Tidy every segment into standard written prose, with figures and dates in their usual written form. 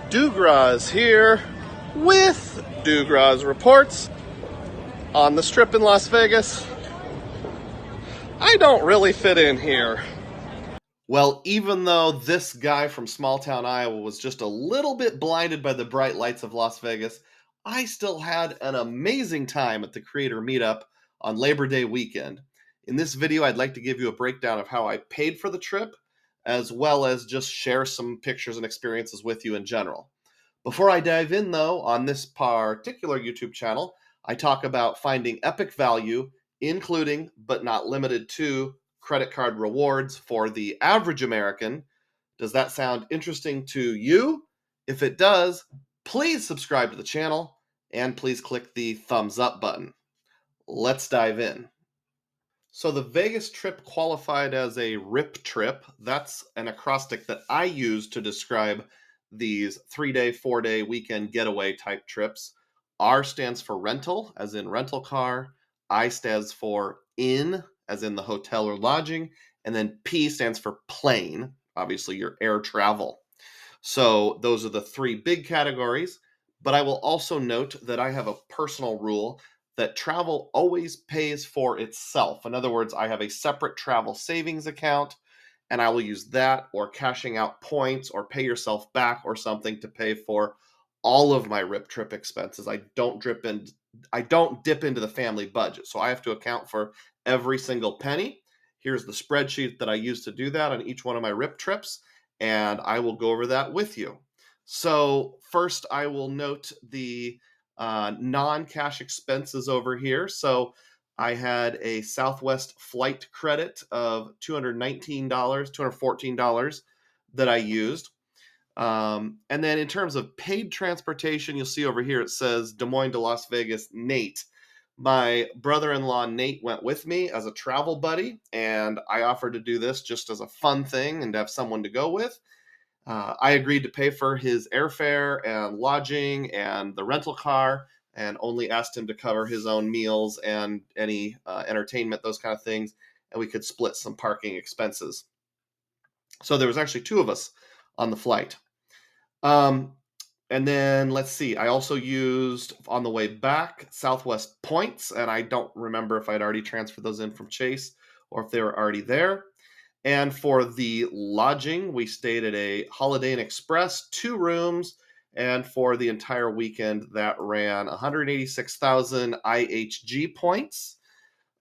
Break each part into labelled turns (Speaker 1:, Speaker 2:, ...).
Speaker 1: Dugras here with Dugras Reports on the Strip in Las Vegas. I don't really fit in here. Well, even though this guy from small town Iowa was just a little bit blinded by the bright lights of Las Vegas, I still had an amazing time at the Creator Meetup on Labor Day weekend. In this video, I'd like to give you a breakdown of how I paid for the trip, as well as just share some pictures and experiences with you in general. Before I dive in, though, on this particular YouTube channel, I talk about finding epic value, including but not limited to credit card rewards for the average American. Does that sound interesting to you? If it does, please subscribe to the channel and please click the thumbs up button. Let's dive in. So the Vegas trip qualified as a RIP trip. That's an acrostic that I use to describe these 3-day, 4-day weekend getaway type trips. R stands for rental, as in rental car. I stands for inn, as in the hotel or lodging. And then P stands for plane, obviously your air travel. So those are the three big categories. But I will also note that I have a personal rule that travel always pays for itself. In other words, I have a separate travel savings account, and I will use that or cashing out points or pay yourself back or something to pay for all of my RIP trip expenses. I don't dip into the family budget, so I have to account for every single penny. Here's the spreadsheet that I use to do that on each one of my RIP trips, and I will go over that with you. So first, I will note the non-cash expenses over here. So I had a Southwest flight credit of $219, $214 that I used. And then in terms of paid transportation, you'll see over here it says Des Moines to Las Vegas, Nate. My brother-in-law Nate went with me as a travel buddy, and I offered to do this just as a fun thing and to have someone to go with. I agreed to pay for his airfare and lodging and the rental car, and only asked him to cover his own meals and any entertainment, those kind of things, and we could split some parking expenses. So there was actually two of us on the flight. And then let's see, I also used on the way back Southwest points, and I don't remember if I'd already transferred those in from Chase or if they were already there. And for the lodging, we stayed at a Holiday Inn Express, 2 rooms, and for the entire weekend, that ran 186,000 IHG points.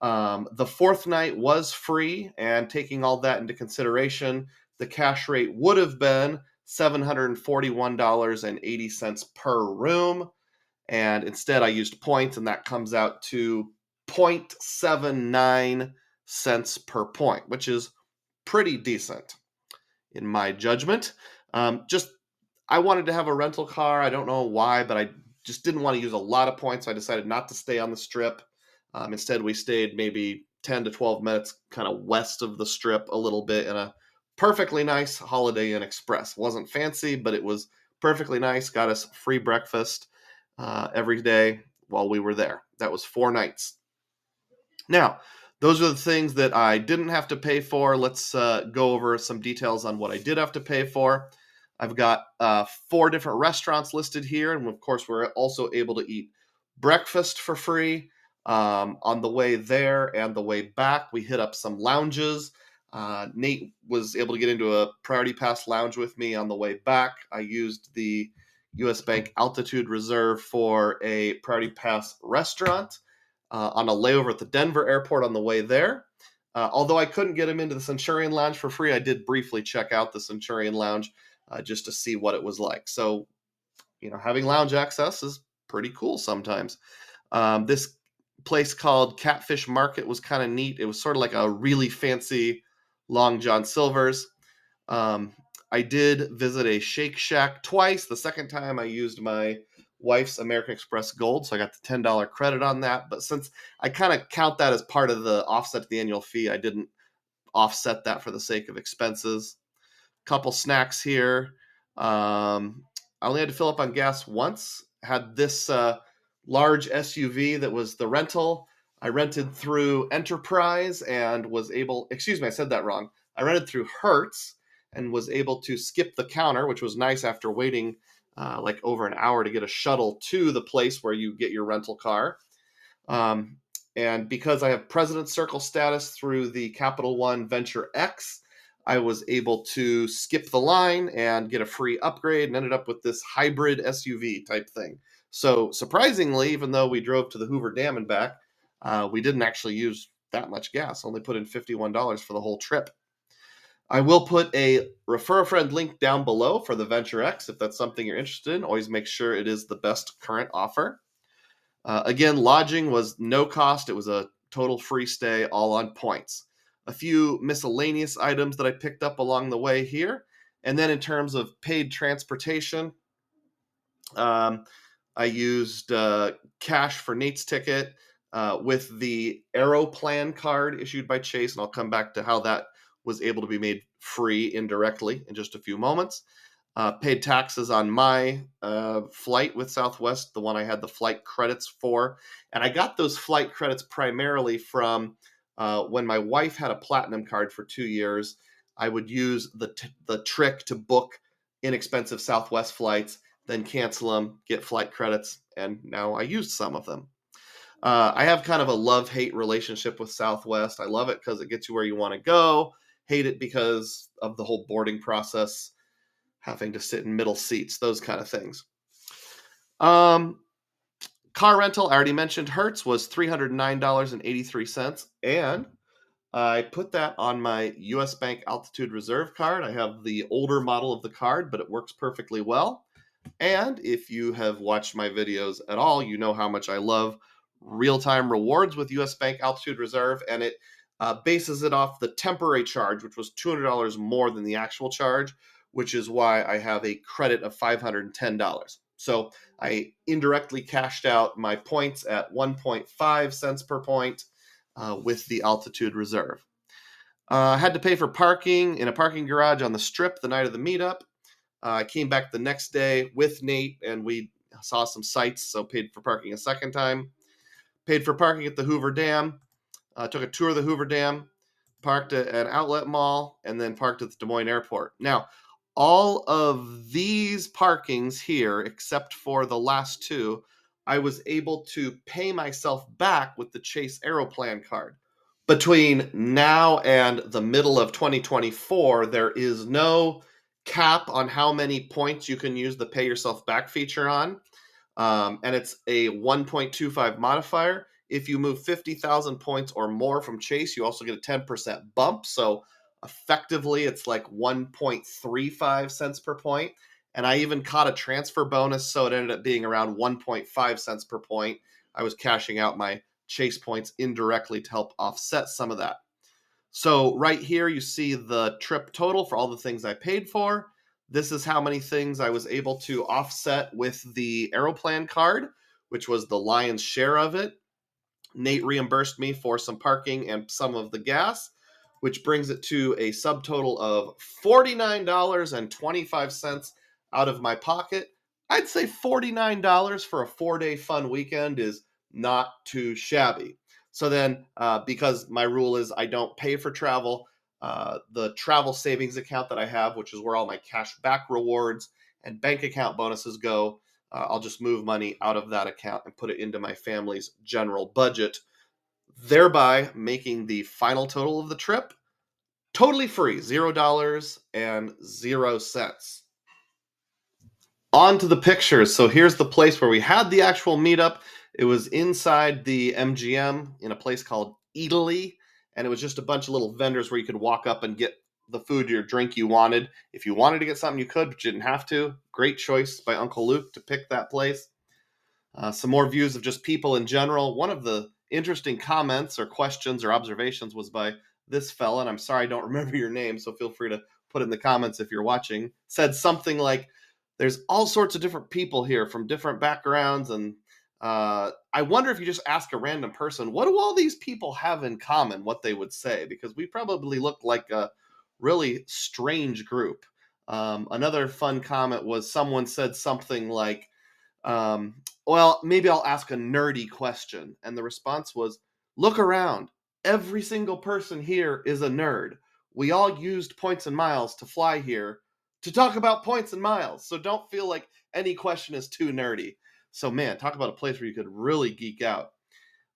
Speaker 1: The fourth night was free, and taking all that into consideration, the cash rate would have been $741.80 per room. And instead, I used points, and that comes out to 0.79 cents per point, which is pretty decent in my judgment. I wanted to have a rental car. I don't know why, but I just didn't want to use a lot of points. So I decided not to stay on the strip. Instead, we stayed maybe 10 to 12 minutes kind of west of the strip a little bit in a perfectly nice Holiday Inn Express. Wasn't fancy, but it was perfectly nice. Got us free breakfast every day while we were there. That was 4 nights. Now, those are the things that I didn't have to pay for. Let's go over some details on what I did have to pay for. I've got 4 different restaurants listed here, and of course, we're also able to eat breakfast for free. On the way there and the way back, we hit up some lounges. Nate was able to get into a Priority Pass lounge with me on the way back. I used the U.S. Bank Altitude Reserve for a Priority Pass restaurant. On a layover at the Denver airport on the way there. Although I couldn't get him into the Centurion Lounge for free, I did briefly check out the Centurion Lounge just to see what it was like. So, having lounge access is pretty cool sometimes. This place called Catfish Market was kind of neat. It was sort of like a really fancy Long John Silver's. I did visit a Shake Shack twice. The second time I used my wife's American Express Gold, so I got the $10 credit on that. But since I kind of count that as part of the offset to the annual fee, I didn't offset that for the sake of expenses. Couple snacks here. I only had to fill up on gas once. Had this large SUV that was the rental. I rented through Enterprise and was able, I said that wrong. I rented through Hertz and was able to skip the counter, which was nice after waiting like over an hour to get a shuttle to the place where you get your rental car. Um, and because I have President Circle status through the Capital One Venture X, I was able to skip the line and get a free upgrade and ended up with this hybrid SUV type thing. So surprisingly, even though we drove to the Hoover Dam and back, we didn't actually use that much gas, only put in $51 for the whole trip. I will put a refer a friend link down below for the Venture X if that's something you're interested in. Always make sure it is the best current offer. Again, lodging was no cost. It was a total free stay, all on points. A few miscellaneous items that I picked up along the way here. And then in terms of paid transportation, I used cash for Nate's ticket with the Aeroplan card issued by Chase, and I'll come back to how that was able to be made free indirectly in just a few moments. Paid taxes on my flight with Southwest, the one I had the flight credits for. And I got those flight credits primarily from when my wife had a platinum card for 2 years. I would use the trick to book inexpensive Southwest flights, then cancel them, get flight credits, and now I used some of them. I have kind of a love-hate relationship with Southwest. I love it because it gets you where you want to go. Hate it because of the whole boarding process, having to sit in middle seats, those kind of things. Car rental, I already mentioned Hertz, was $309.83. And I put that on my US Bank Altitude Reserve card. I have the older model of the card, but it works perfectly well. And if you have watched my videos at all, you know how much I love real-time rewards with US Bank Altitude Reserve, and it bases it off the temporary charge, which was $200 more than the actual charge, which is why I have a credit of $510. So I indirectly cashed out my points at 1.5 cents per point with the Altitude Reserve. I had to pay for parking in a parking garage on the Strip the night of the meetup. I came back the next day with Nate, and we saw some sights, so paid for parking a second time. Paid for parking at the Hoover Dam. Took a tour of the Hoover Dam, parked at an outlet mall, and then parked at the Des Moines Airport. Now, all of these parkings here, except for the last two, I was able to pay myself back with the Chase Aeroplan card. Between now and the middle of 2024, there is no cap on how many points you can use the pay yourself back feature on. And it's a 1.25 modifier. If you move 50,000 points or more from Chase, you also get a 10% bump. So effectively, it's like 1.35 cents per point. And I even caught a transfer bonus, so it ended up being around 1.5 cents per point. I was cashing out my Chase points indirectly to help offset some of that. So right here, you see the trip total for all the things I paid for. This is how many things I was able to offset with the Aeroplan card, which was the lion's share of it. Nate reimbursed me for some parking and some of the gas, which brings it to a subtotal of $49.25 out of my pocket. I'd say $49 for a 4-day fun weekend is not too shabby. So then, because my rule is I don't pay for travel, the travel savings account that I have, which is where all my cash back rewards and bank account bonuses go, I'll just move money out of that account and put it into my family's general budget, thereby making the final total of the trip totally free, $0.00. On to the pictures. So here's the place where we had the actual meetup. It was inside the MGM in a place called Italy, and it was just a bunch of little vendors where you could walk up and get the food or drink you wanted. If you wanted to get something, you could, but you didn't have to. Great choice by Uncle Luke to pick that place. Some more views of just people in general. One of the interesting comments or questions or observations was by this fella, and I'm sorry I don't remember your name, so feel free to put it in the comments if you're watching. Said something like, there's all sorts of different people here from different backgrounds, and I wonder if you just ask a random person, what do all these people have in common, what they would say, because we probably look like a really strange group. Another fun comment was someone said something like, well, maybe I'll ask a nerdy question. And the response was, look around. Every single person here is a nerd. We all used points and miles to fly here to talk about points and miles. So don't feel like any question is too nerdy. So, man, talk about a place where you could really geek out.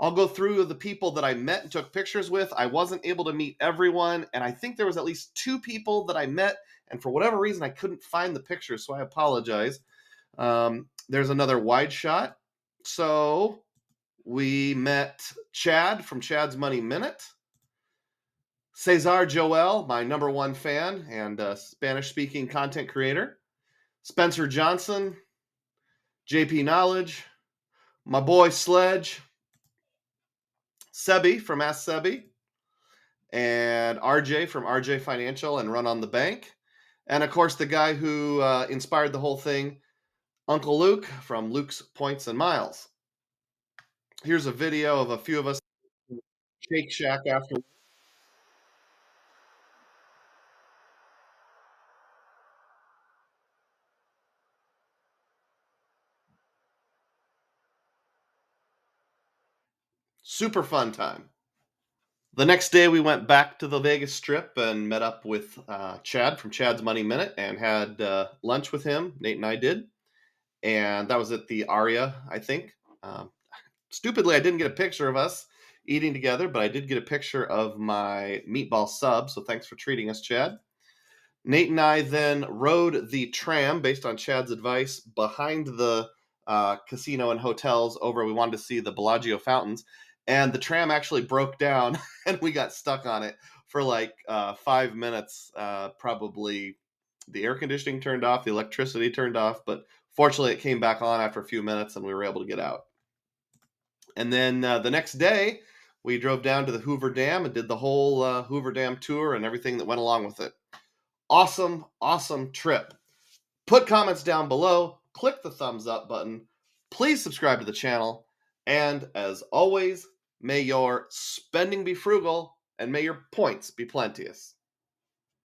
Speaker 1: I'll go through the people that I met and took pictures with. I wasn't able to meet everyone, and I think there was at least 2 people that I met, and for whatever reason, I couldn't find the pictures, so I apologize. There's another wide shot. So we met Chad from Chad's Money Minute, Cesar Joel, my #1 fan and Spanish-speaking content creator, Spencer Johnson, JP Knowledge, my boy Sledge, Sebi from Ask Sebi, and RJ from RJ Financial and Run on the Bank. And of course, the guy who inspired the whole thing, Uncle Luke from Luke's Points and Miles. Here's a video of a few of us Shake Shack after. Super fun time. The next day, we went back to the Vegas Strip and met up with Chad from Chad's Money Minute and had lunch with him. Nate and I did. And that was at the Aria, I think. Stupidly, I didn't get a picture of us eating together, but I did get a picture of my meatball sub. So thanks for treating us, Chad. Nate and I then rode the tram, based on Chad's advice, behind the casino and hotels over. We wanted to see the Bellagio fountains. And the tram actually broke down and we got stuck on it for like 5 minutes. Probably the air conditioning turned off, the electricity turned off, but fortunately it came back on after a few minutes and we were able to get out. And then the next day, we drove down to the Hoover Dam and did the whole Hoover Dam tour and everything that went along with it. Awesome, awesome trip. Put comments down below, click the thumbs up button, please subscribe to the channel, and as always, may your spending be frugal and may your points be plenteous.